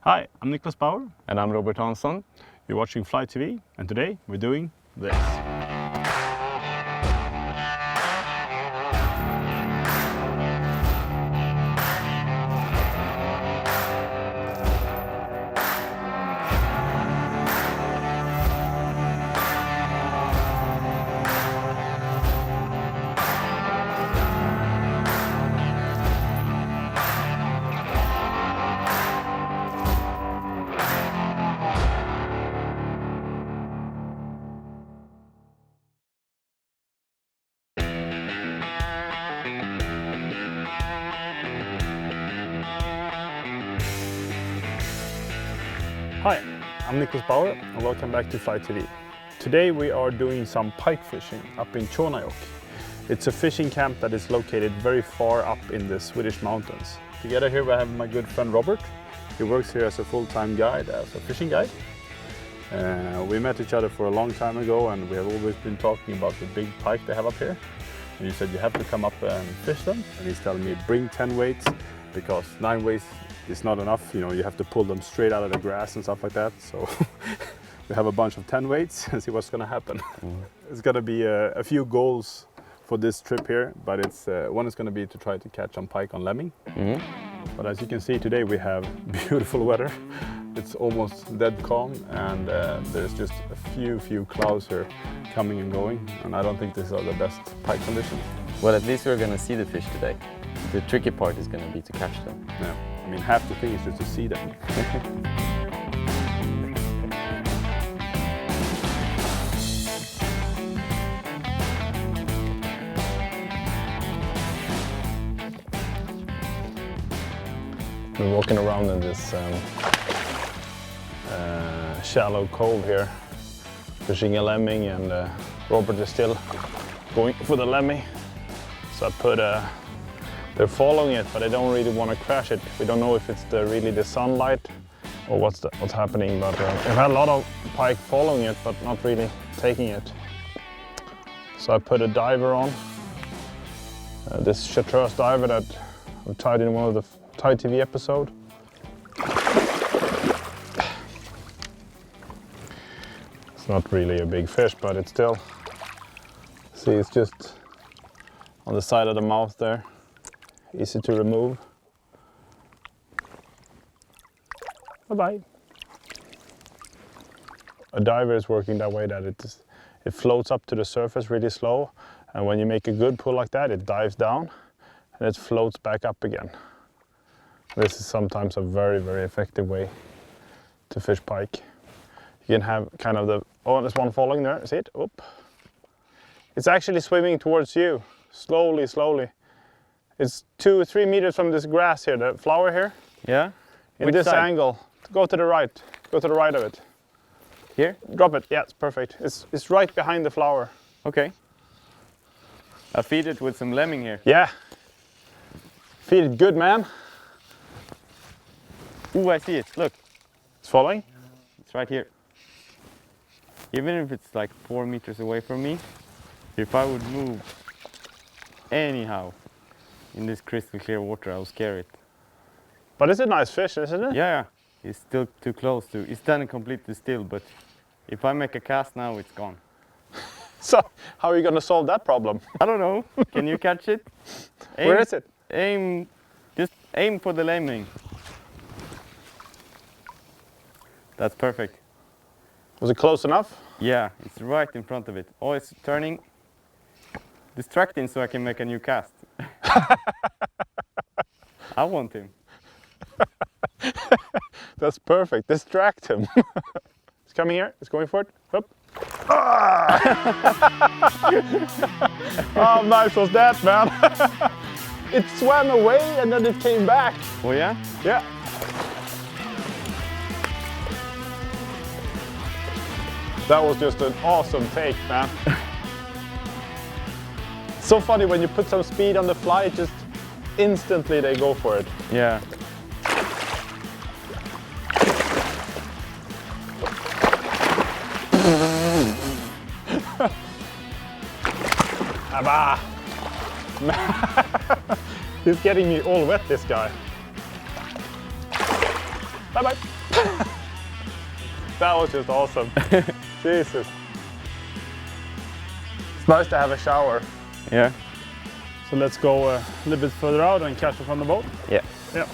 Hi, I'm Niklas Bauer. And I'm Robert Hansson. You're watching Fly TV, and today we're doing this. Hi, I'm Niklas Bauer and welcome back to Fly TV. Today we are doing some pike fishing up in Tornajok. It's a fishing camp that is located very far up in the Swedish mountains. Together here we have my good friend Robert. He works here as a full-time guide, as a fishing guide. We met each other for a long time ago and we have always been talking about the big pike they have up here. And you said you have to come up and fish them. And he's telling me bring 10 weights because 9 weights is not enough. You know, you have to pull them straight out of the grass and stuff like that. So we have a bunch of 10 weights and see what's going to happen. It's going to be a few goals for this trip here, but it's one is going to be to try to catch some pike on lemming. But as you can see today we have beautiful weather. It's almost dead calm and there's just a few clouds here coming and going, and I don't think these are the best pike conditions. Well, at least we're going to see the fish today. The tricky part is going to be to catch them. Yeah. I mean, half the thing is just to see them. We're walking around in this shallow cove here, fishing a lemming, and Robert is still going for the lemming. So I put they're following it, but I don't really want to crash it. We don't know if it's really the sunlight or what's happening, but I've had a lot of pike following it, but not really taking it. So I put a diver on, this Chartreuse diver that I've tied in one of the Thai TV episode. It's not really a big fish, but it's still, see, it's just on the side of the mouth there. Easy to remove. Bye-bye. A diver is working that way that it floats up to the surface really slow, and when you make a good pull like that, it dives down and it floats back up again. This is sometimes a very effective way to fish pike. You can have kind of there's one following there, see it? Oop. It's actually swimming towards you, slowly. It's 2 or 3 meters from this grass here, the flower here. Yeah? In Which this side? angle. Go to the right. Go to the right of it. Here? Drop it. Yeah, it's perfect. It's right behind the flower. Okay. I'll feed it with some lemming here. Yeah. Feed it good, man. Ooh, I see it. Look. It's following? It's right here. Even if it's like 4 meters away from me, if I would move anyhow in this crystal clear water, I'll scare it. But it's a nice fish, isn't it? Yeah. It's still too close to. It's standing completely still, but if I make a cast now, it's gone. So, how are you going to solve that problem? I don't know. Can you catch it? Where is it? Just aim for the lemming. That's perfect. Was it close enough? Yeah, it's right in front of it. Oh, it's turning. Distracting so I can make a new cast. I want him. That's perfect. Distract him. It's coming here. It's going for it. Up. Ah! How nice was that, man? It swam away and then it came back. Oh yeah? Yeah. That was just an awesome take, man. So funny when you put some speed on the fly, just instantly they go for it. Yeah. Abba! He's getting me all wet, this guy. Bye bye. That was just awesome. Jesus. It's nice to have a shower. Yeah. So let's go a little bit further out and catch it from the boat. Yeah. Yeah.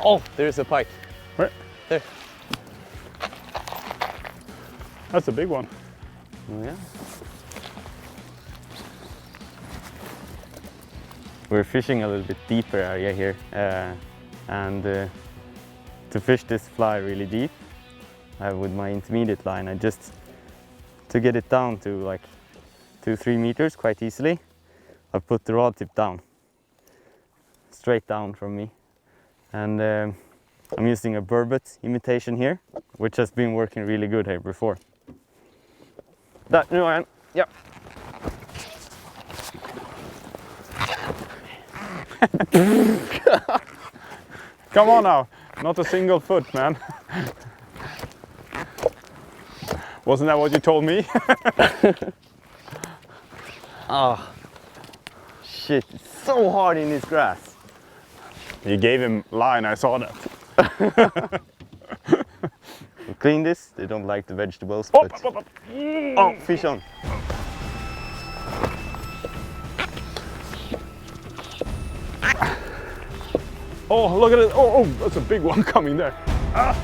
Oh, there's a pike. Where? There. That's a big one. Oh, yeah. We're fishing a little bit deeper area here, and to fish this fly really deep, with my intermediate line, to get it down to like 2-3 meters quite easily, I put the rod tip down, straight down from me, and I'm using a burbot imitation here, which has been working really good here before. That new iron, yeah. Come on now, not a single foot, man. Wasn't that what you told me? Ah, shit, it's so hard in this grass. You gave him line, I saw that. We clean this, they don't like the vegetables, Up, but... up, up. Oh, fish on. Oh, look at it. Oh, that's a big one coming there. Ah.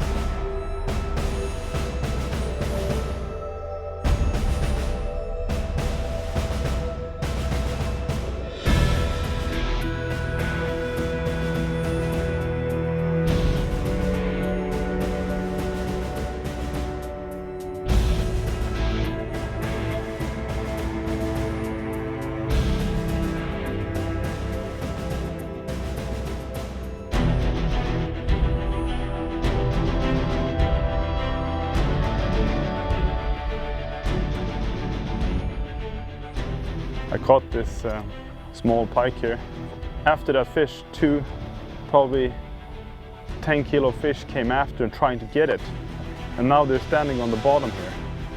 I caught this small pike here. After that fish, 2 probably 10 kilo fish came after and trying to get it. And now they're standing on the bottom here.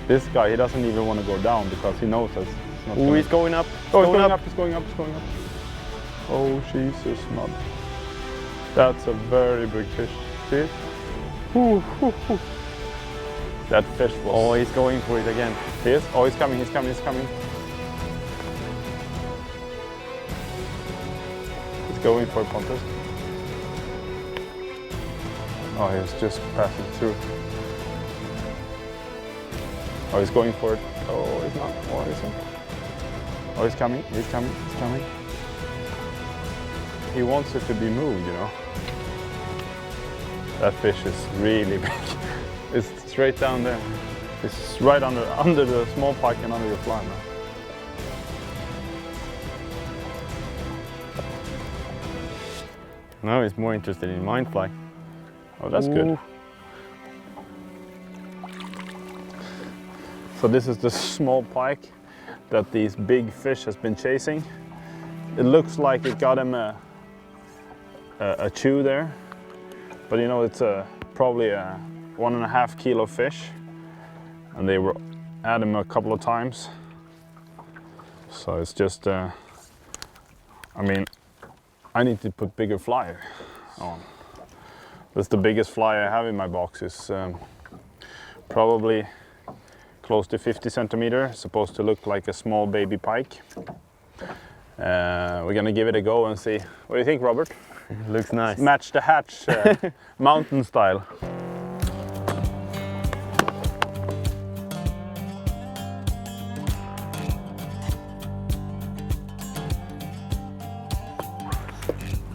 This guy, he doesn't even want to go down because he knows it's not Ooh, he's going up. Oh, it's going up, it's going up, it's going up. Oh, Jesus, mud. That's a very big fish. See it? Ooh, ooh, ooh. That fish was... Oh, he's going for it again. He is? Oh, he's coming, he's coming, he's coming. He's going for Pontus. Oh, he's just passing through. Oh, he's going for it. Oh, he's not. Oh, he's not. Oh, he's coming, he's coming, he's coming. He wants it to be moved, you know. That fish is really big. It's straight down there. It's right under the small pike and under your fly now. Now he's more interested in mine fly. Oh, that's good. So this is the small pike that these big fish has been chasing. It looks like it got him a chew there, but you know it's probably a 1.5 kilo fish, and they were at him a couple of times. So it's just, I mean, I need to put bigger fly on. That's the biggest fly I have in my box. Is probably close to 50 centimeters, supposed to look like a small baby pike. We're gonna give it a go and see. What do you think, Robert? Looks nice. Match the hatch, mountain style.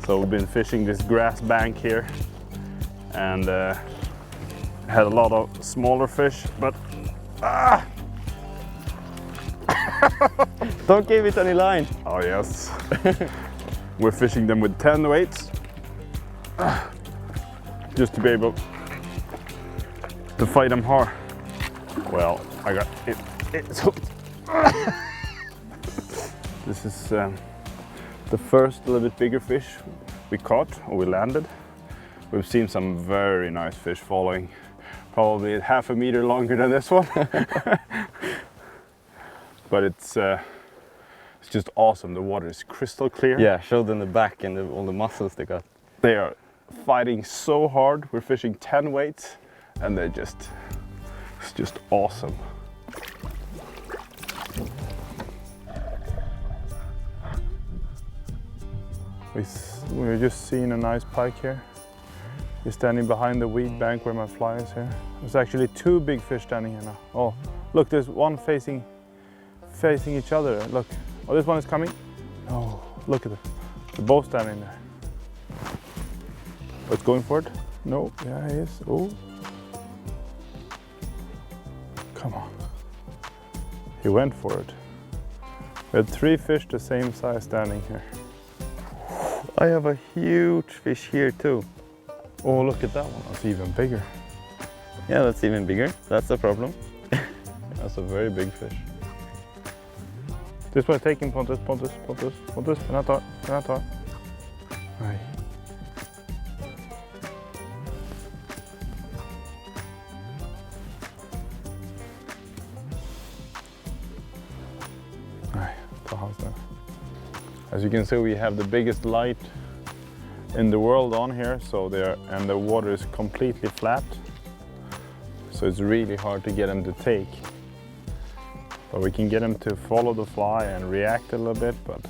So we've been fishing this grass bank here, and had a lot of smaller fish, but Don't give it any line. oh yes, we're fishing them with 10 weights, just to be able to fight them hard. Well, I got it. It's hooked. This is the first little bit bigger fish we caught or we landed. We've seen some very nice fish following, probably 1/2 meter longer than this one. But it's just awesome. The water is crystal clear. Yeah, show them the back and all the muscles they got. They are fighting so hard. We're fishing 10 weights and it's just awesome. We're just seeing a nice pike here. He's standing behind the weed bank where my fly is here. There's actually 2 big fish standing here now. Oh, look, there's one facing each other. Look, oh, this one is coming. Oh, look at it. They're both standing there. Oh, it's going for it. No, yeah, he is. Oh, come on. He went for it. We had 3 fish the same size standing here. I have a huge fish here too. Oh, look at that one. That's even bigger. Yeah, that's even bigger. That's the problem. That's a very big fish. This way, taking Pontus. Den här tar. Nej. Nej, ta hans där. As you can see, we have the biggest light in the world on here, and the water is completely flat. So it's really hard to get them to take. But we can get them to follow the fly and react a little bit, but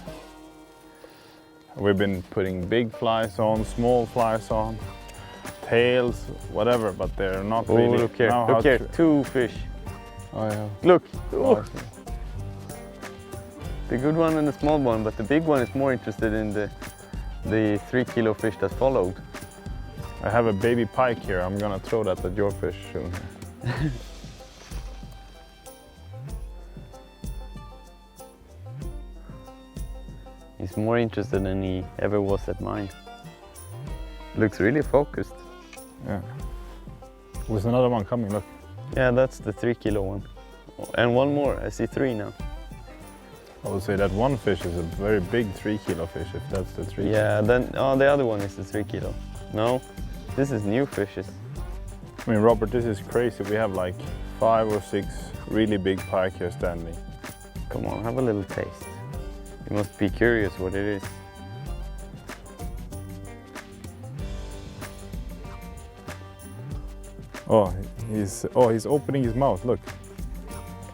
we've been putting big flies on, small flies on, tails, whatever, but they're not really. Look here, look here, 2 fish. Oh yeah. Look, oh. The good one and the small one, but the big one is more interested in the 3 kilo fish that followed. I have a baby pike here. I'm gonna throw that at your fish soon. He's more interested than he ever was at mine. Looks really focused. Yeah. There's another one coming, look. Yeah, that's the 3 kilo one. And one more, I see 3 now. I would say that one fish is a very big 3 kilo fish, if that's the 3 kilo. Yeah, then the other one is the 3 kilo. No, this is new fishes. I mean, Robert, this is crazy. We have like 5 or 6 really big pike here standing. Come on, have a little taste. You must be curious what it is. Oh, he's opening his mouth, look.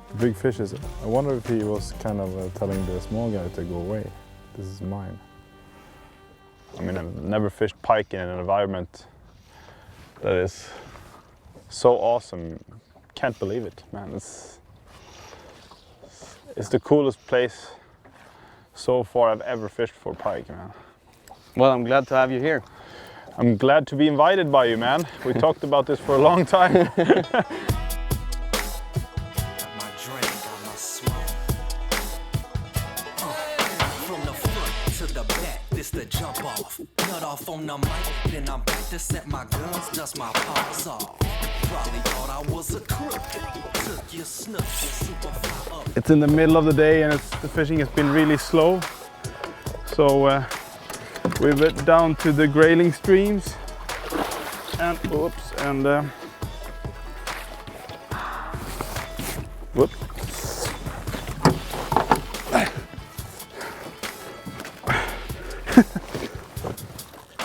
The big fishes. I wonder if he was kind of telling the small guy to go away. This is mine. I mean, I've never fished pike in an environment that is so awesome. Can't believe it, man. It's the coolest place so far I've ever fished for pike, man. Well, I'm glad to have you here. I'm glad to be invited by you, man. We talked about this for a long time. On the mic, then I'm back to set my guns, dust my paws off. Probably thought I was a crook. Took your snook and super fly up. It's in the middle of the day and the fishing has been really slow. So we went down to the grayling streams and whoop.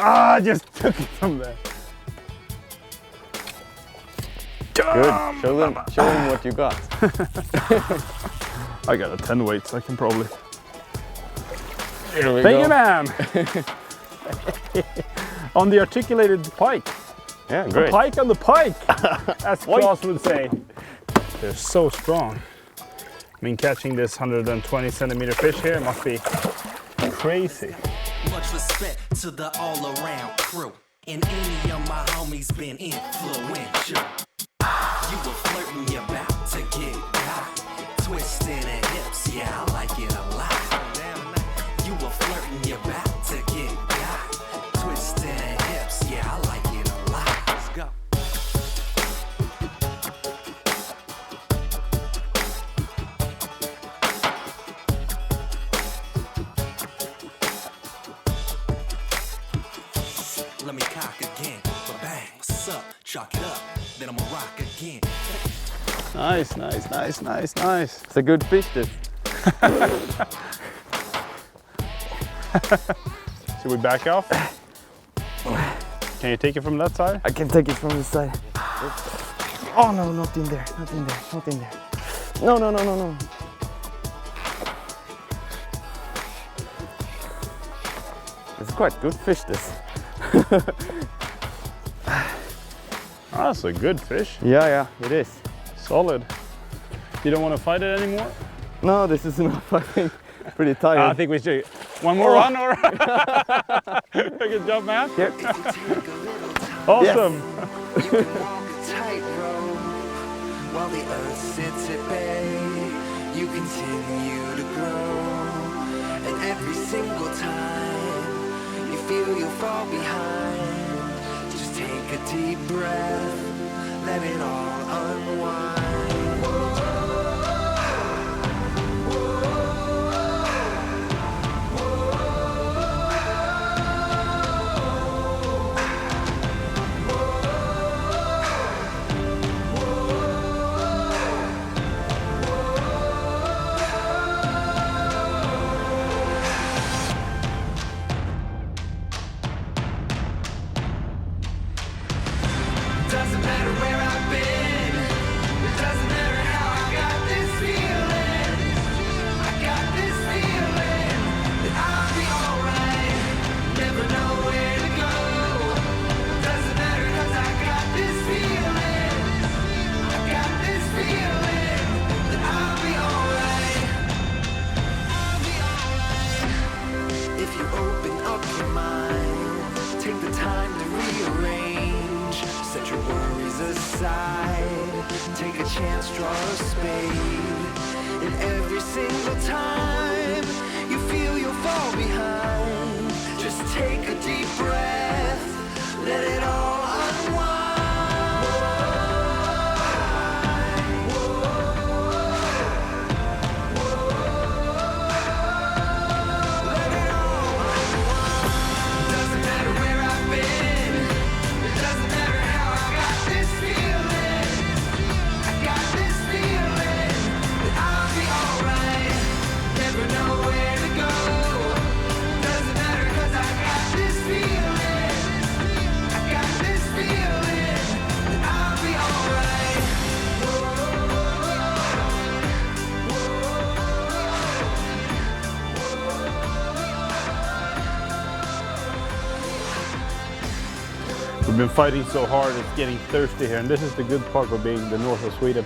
I just took it from there. Good. Show them what you got. I got a 10 weights. I can probably. Here we Thank go. you, man. On the articulated pike. Yeah, great. The pike on the pike, as Claus would say. They're so strong. I mean, catching this 120 centimeter fish here must be crazy. Much respect to the all-around crew. And any of my homies been influential. You were flirting, you're about to get got. Twisting the hips, yeah, I like it a lot. You were flirting, you're about to get got. Twisting the hips, yeah, I like it a lot. Let's go. Let me cock again, but bang, what's up? Chalk it up, then I'ma rock again. Nice. It's a good fish, this. Should we back off? Can you take it from that side? I can take it from this side. Oh no, not in there, not in there, not in there. No, no, no, no, no. It's quite good fish, this. That's a good fish. Yeah, it is. Solid. You don't want to fight it anymore? No, this is enough, I think. Pretty tired. I think we should. One more run or? Good job, man. Here. Awesome. You can walk a tightrope while the earth sits at bay. You continue to grow, and every single time you feel you'll fall behind, just take a deep breath, let it all unwind. Doesn't matter where I've been, it doesn't matter how I got this feeling. I got this feeling that I'll be alright, never know where to go. Doesn't matter 'cause I got this feeling. I got this feeling that I'll be alright. I'll be alright. If you open up your mind, take the time to rearrange. Set your worries aside, take a chance, draw a spade. And every single time you feel you'll fall behind, just take a deep breath, let it all unwind. Let it all unwind. Doesn't matter where I've been, it doesn't matter how I got this feeling. I got this feeling that I'll be alright, never know where to go. Doesn't matter 'cause I got this feeling. I got this feeling that I'll be alright. We've been fighting so hard, it's getting thirsty here, and this is the good part of being the north of Sweden.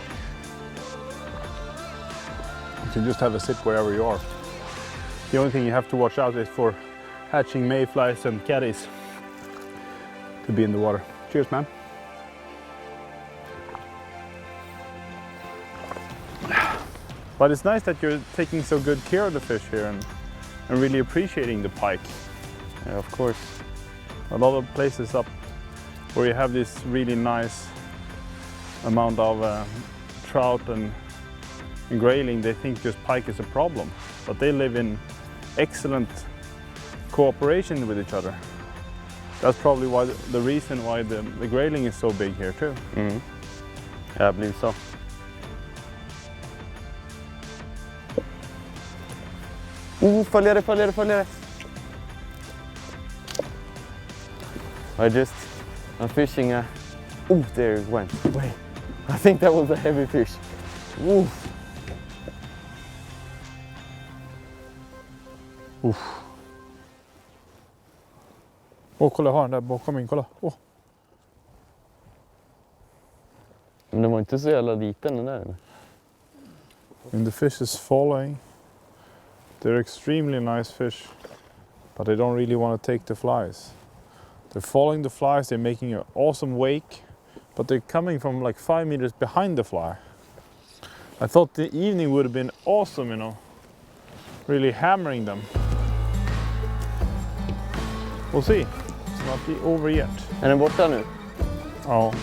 You can just have a sip wherever you are. The only thing you have to watch out is for hatching mayflies and caddies to be in the water. Cheers, man. But it's nice that you're taking so good care of the fish here and really appreciating the pike. Yeah, of course. A lot of places up where you have this really nice amount of trout and grayling, they think just pike is a problem, but they live in excellent cooperation with each other. That's probably why the reason why the grayling is so big here too. Mm. Yeah, I believe so. Följare, följare, följare. I'm fishing a... Oh, there it went. Wait, I think that was a heavy fish. Ooh. Åh, kolla, jag har den där bakom min, kolla. Åh. Men den var inte så jävla liten den där. And the fish is following. They're extremely nice fish, but they don't really want to take the flies. They're following the flies, they're making an awesome wake, but they're coming from like 5 meters behind the fly. I thought the evening would have been awesome, you know, really hammering them. We'll see. It's not over yet. Är den borta nu? Ja.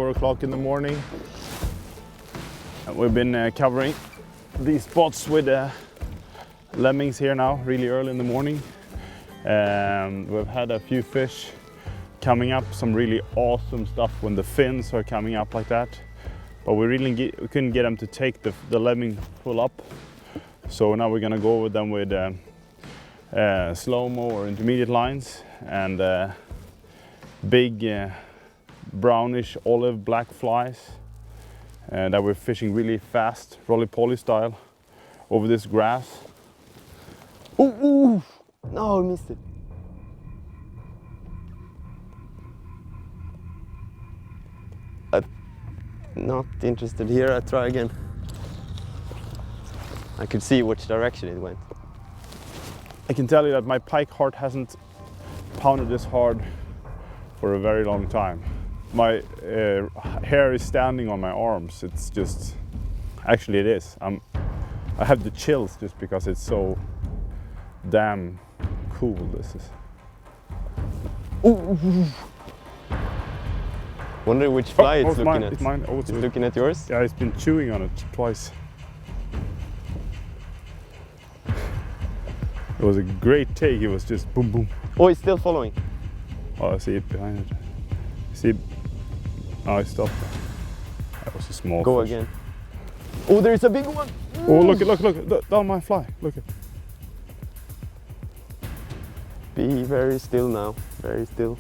4 o'clock in the morning. And we've been covering these spots with lemmings here now, really early in the morning. We've had a few fish coming up, some really awesome stuff when the fins are coming up like that. But we couldn't get them to take the lemming full up. So now we're gonna go with them with slow-mo or intermediate lines and big brownish olive black flies that we're fishing really fast, roly-poly style, over this grass. Ooh! No, I missed it. Not interested here, I try again. I could see which direction it went. I can tell you that my pike heart hasn't pounded this hard for a very long time. My hair is standing on my arms. It's just, actually it is. I have the chills just because it's so damn cool this is. Ooh. Wonder which fly it's looking mine, at. It's mine. Oh, it's looking at yours? Yeah, it's been chewing on it twice. It was a great take. It was just boom, boom. Oh, it's still following. Oh, I see it behind it. See it? Oh, I stopped. That was a small Go fish. again. Oh, there's a big one. Oh, look, down my fly. Look at. Be very still now, very still.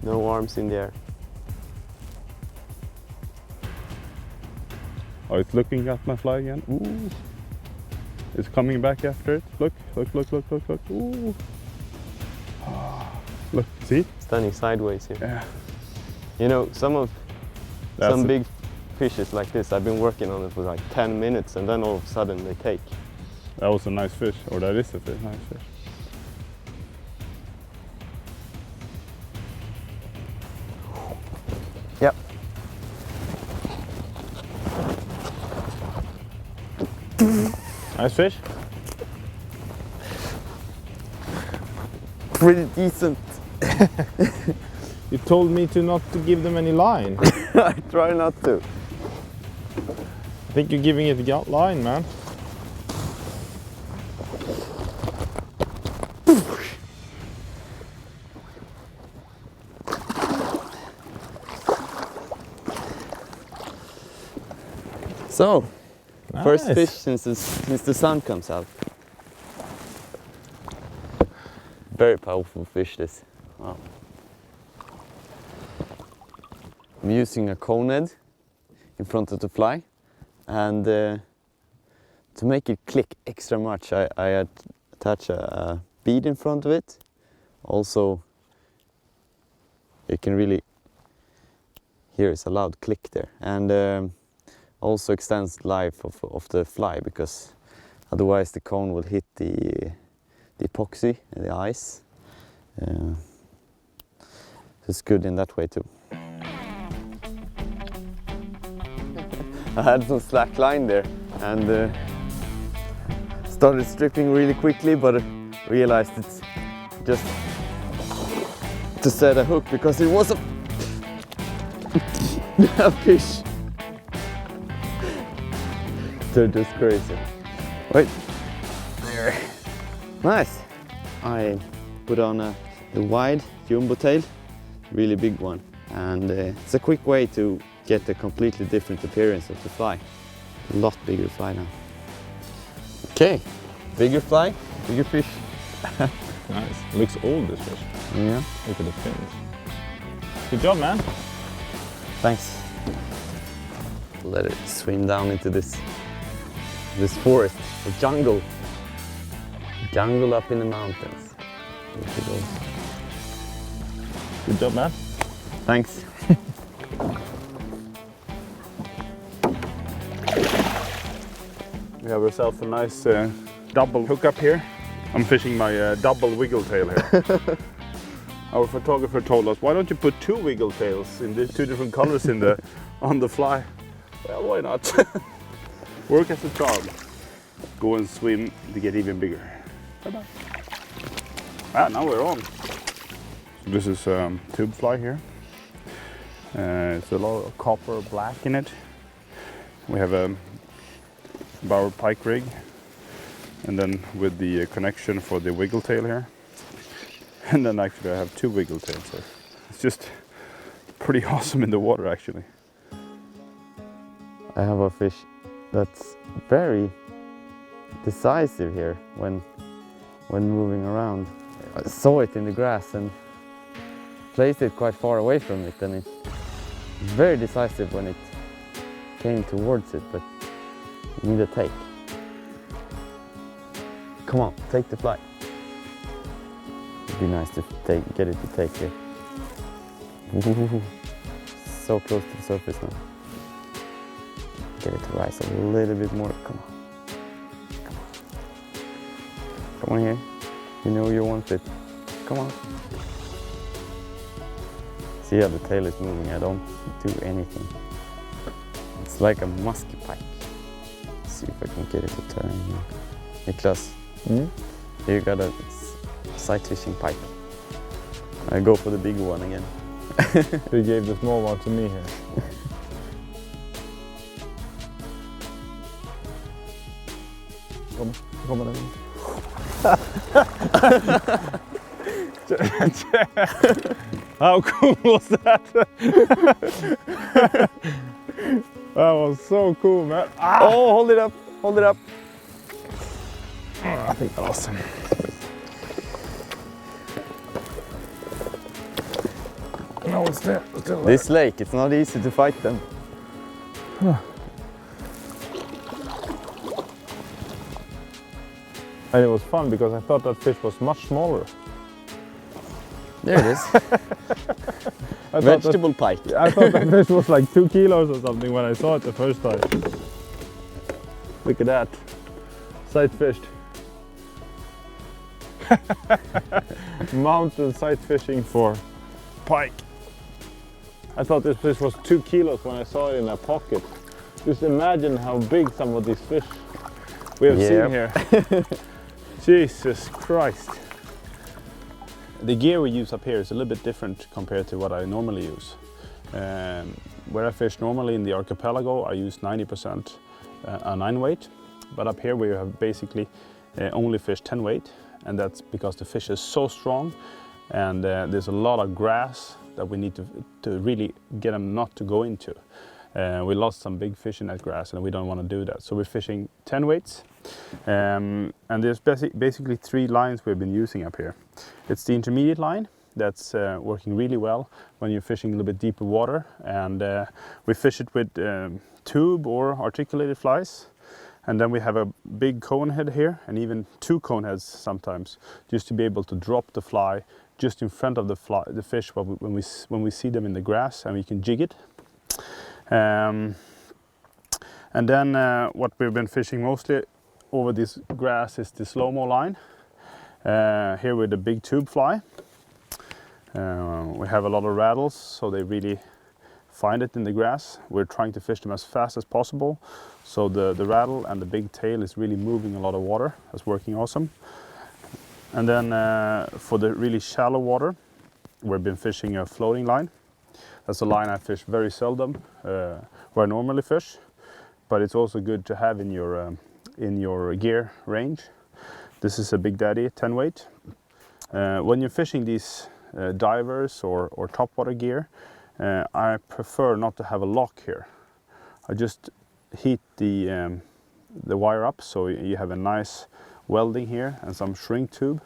No arms in the air. Oh, it's looking at my fly again. Ooh. It's coming back after it. Look. Ooh. Look, see? Standing sideways here. Yeah. You know, some big fishes like this, I've been working on it for like 10 minutes and then all of a sudden they take. That was a nice fish, or that is a nice fish. Yep. Nice fish? Pretty decent. You told me not to give them any line. I try not to. I think you're giving it line, man. So, first Nice. fish since the sun comes out. Very powerful fish this. Wow. I'm using a cone head in front of the fly, and to make it click extra much I attach a bead in front of it. Also, you can really hear it's a loud click there, and also extends the life of the fly, because otherwise the cone will hit the epoxy and the ice. It's good in that way too. I had some slack line there and started stripping really quickly, but realized it's just to set a hook because it was a fish. They're just crazy. Wait. There. Nice. I put on the wide jumbo tail, really big one, and it's a quick way to get a completely different appearance of the fly. A lot bigger fly now. Okay, bigger fly, bigger fish. Nice. Looks old, this fish. Yeah. Look at the fins. Good job, man. Thanks. Let it swim down into this forest, the jungle. Jungle up in the mountains. There she goes. Good job, man. Thanks. We have ourselves a nice double hookup here. I'm fishing my double wiggle tail here. Our photographer told us, why don't you put two wiggle tails in these two different colors on the fly? Well, why not? Work as a charm. Go and swim to get even bigger. Bye-bye. Ah, now we're on. So this is tube fly here. It's a lot of copper black in it. We have a Bauer pike rig, and then with the connection for the wiggle tail here. And then actually I have 2 wiggle tails here. It's just pretty awesome in the water actually. I have a fish that's very decisive here when moving around. I saw it in the grass and placed it quite far away from it, and it's very decisive when it came towards it, but you need a take. Come on, take the fly. It'd be nice to get it to take here. Ooh, so close to the surface now. Get it to rise a little bit more. Come on. Come on. Come on here. You know you want it. Come on. See how the tail is moving? I don't do anything. It's like a musky pike. Let's see if I can get it to turn here. Niklas, you got a sight fishing pike. I go for the big one again. You gave the small one to me here. Come on. How cool was that? That was so cool, man. Ah! Oh, hold it up, hold it up. I think I lost him. No, it's there. It's still there. This lake, it's not easy to fight them. And it was fun because I thought that fish was much smaller. There it is. I thought Vegetable pike. I thought that fish was like 2 kilos or something when I saw it the first time. Look at that. Sight fished. Mountain sight fishing for pike. I thought this fish was 2 kilos when I saw it in a pocket. Just imagine how big some of these fish we have seen here. Jesus Christ. The gear we use up here is a little bit different compared to what I normally use. Where I fish normally in the archipelago, I use 90% a 9 weight, but up here we have basically only fish 10 weight, and that's because the fish is so strong, and there's a lot of grass that we need to really get them not to go into. We lost some big fish in that grass, and we don't want to do that. So we're fishing 10 weights, and there's basically 3 lines we've been using up here. It's the intermediate line that's working really well when you're fishing a little bit deeper water, and we fish it with tube or articulated flies. And then we have a big cone head here, and even 2 cone heads sometimes, just to be able to drop the fly just in front of the fish when we see them in the grass, and we can jig it. And then what we've been fishing mostly over this grass is the slow-mo line. Here with the big tube fly. We have a lot of rattles, so they really find it in the grass. We're trying to fish them as fast as possible. So the rattle and the big tail is really moving a lot of water. That's working awesome. And then for the really shallow water, we've been fishing a floating line. That's a line I fish very seldom, where I normally fish, but it's also good to have in your gear range. This is a Big Daddy 10 weight. When you're fishing these divers or topwater gear, I prefer not to have a lock here. I just heat the wire up so you have a nice welding here and some shrink tube,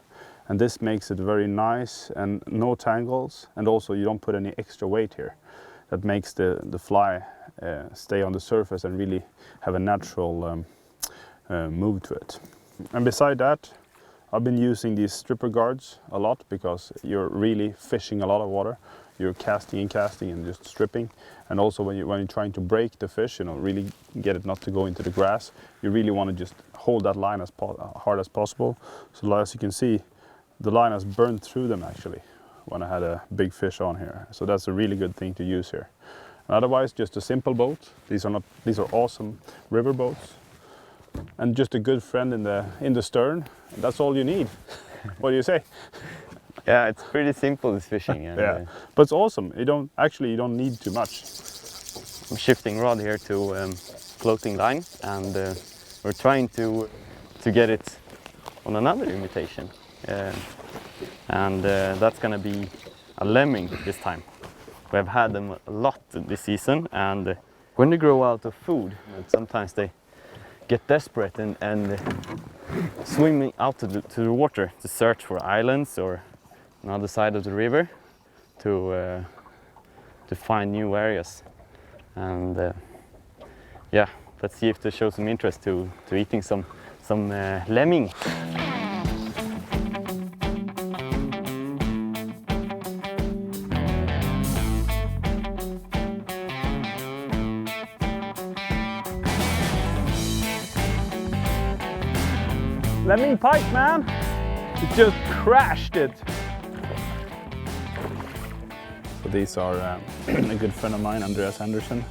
and this makes it very nice and no tangles, and also you don't put any extra weight here. That makes the fly stay on the surface and really have a natural move to it. And beside that, I've been using these stripper guards a lot because you're really fishing a lot of water. You're casting and just stripping, and also when you're trying to break the fish, really get it not to go into the grass, you really want to just hold that line as hard as possible. So as you can see, the line has burned through them actually when I had a big fish on here. So that's a really good thing to use here. And otherwise, just a simple boat. These are awesome river boats, and just a good friend in the stern. That's all you need. What do you say? Yeah, it's pretty simple this fishing. And, Yeah, but it's awesome. You don't need too much. I'm shifting rod here to floating line, and we're trying to get it on another imitation, and that's gonna be a lemming this time. We have had them a lot this season, and when they grow out of food, sometimes they get desperate and swimming out to the water to search for islands or on the other side of the river to find new areas. And yeah, let's see if they show some interest to eating some lemming. Lemming pike, man! It just crashed it. So these are a good friend of mine, Andreas Henderson.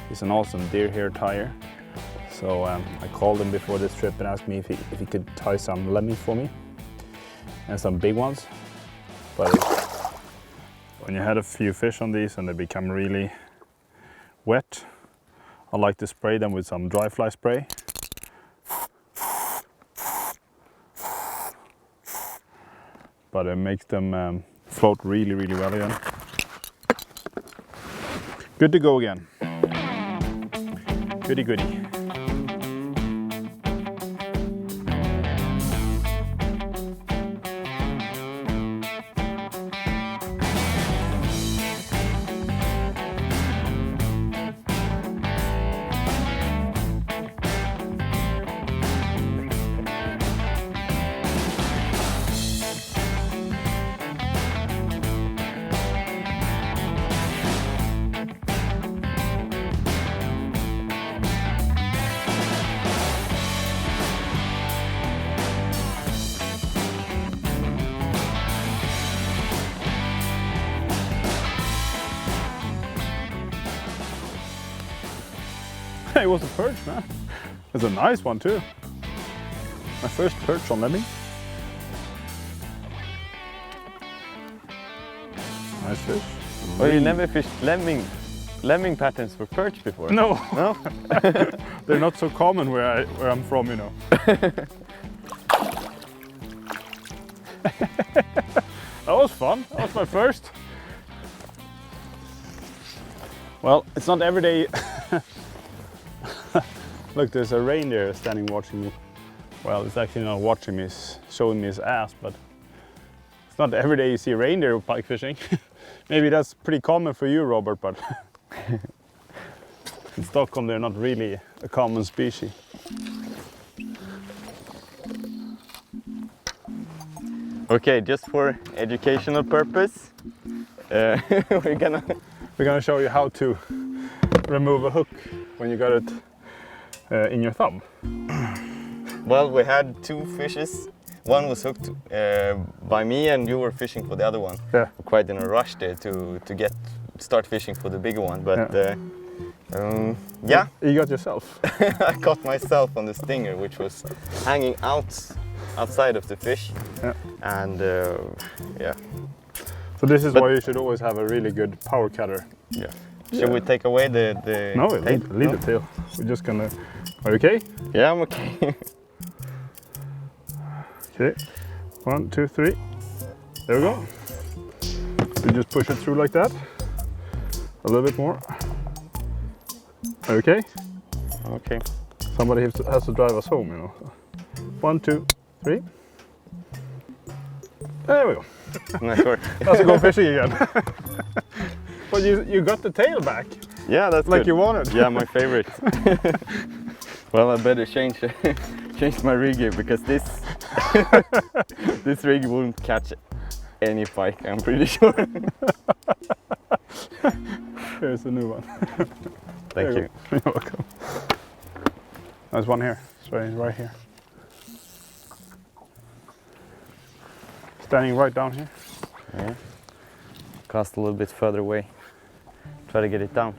He's an awesome deer hair tire. So I called him before this trip and asked me if he could tie some lemmings for me. And some big ones. But when you had a few fish on these and they become really wet, I like to spray them with some dry fly spray. But it makes them float really, really well again. Good to go again. Goody goody. It was a perch, man. It's a nice one too. My first perch on lemming. Nice fish. Well, you never fished lemming patterns for perch before? No, No? they're not so common where I'm from, you know. That was fun. That was my first. Well, it's not every day. Look, there's a reindeer standing watching me. Well, it's actually not watching me, it's showing me his ass, but it's not every day you see a reindeer pike fishing. Maybe that's pretty common for you, Robert, but in Stockholm they're not really a common species. Okay, just for educational purpose, we're gonna show you how to remove a hook when you got it in your thumb. Well, we had two fishes. One was hooked by me, and you were fishing for the other one. Yeah. Quite in a rush there to start fishing for the bigger one, but yeah. You got yourself. I caught myself on the stinger, which was hanging outside of the fish. Yeah. And yeah. So this is why you should always have a really good power cutter. Yeah. Should we take away the No, tail? leave the tail. We're just gonna. Are you okay? Yeah, I'm okay. Okay. 1, 2, 3. There we go. You just push it through like that. A little bit more. Okay. Okay. Somebody has to drive us home, you know. 1, 2, 3. There we go. Nice work. Let's go fishing again. But you got the tail back. Yeah, that's like good. you wanted. Yeah, my favorite. Well, I better change my rig here, because this this rig won't catch any pike, I'm pretty sure. Here's a new one. Thank you. You're welcome. There's one here. It's right here. Standing right down here. Yeah. Cast a little bit further away. Try to get it down.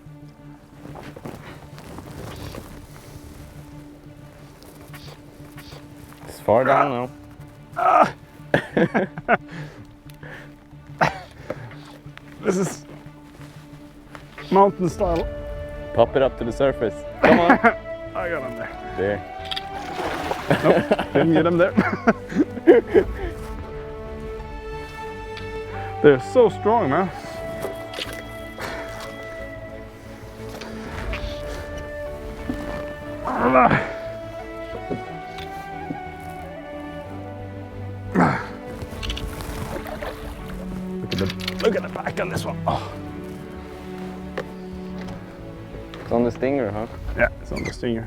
It's far down now. This is mountain style. Pop it up to the surface. Come on. I got him there. There. Nope, didn't get him there. They're so strong, man. Look at the back on this one. Oh. It's on the stinger, huh? Yeah, it's on the stinger.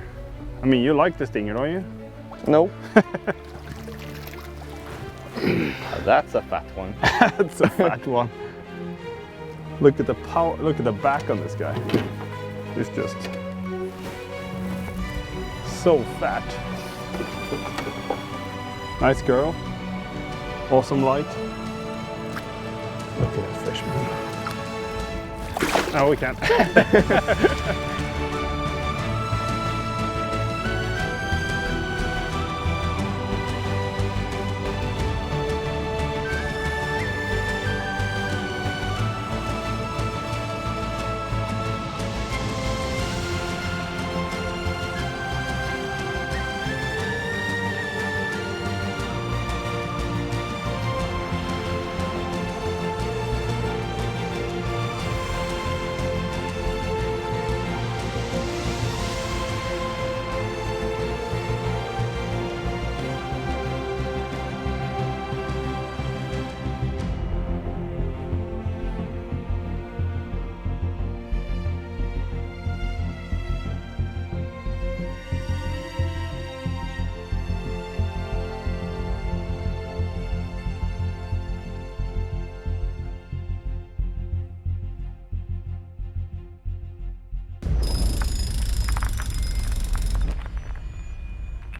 I mean, you like the stinger, don't you? No. That's a fat one. That's a fat one. Look at the power. Look at the back on this guy. It's just so fat. Nice girl. Awesome light. Look at that fish, man. Oh, we can't.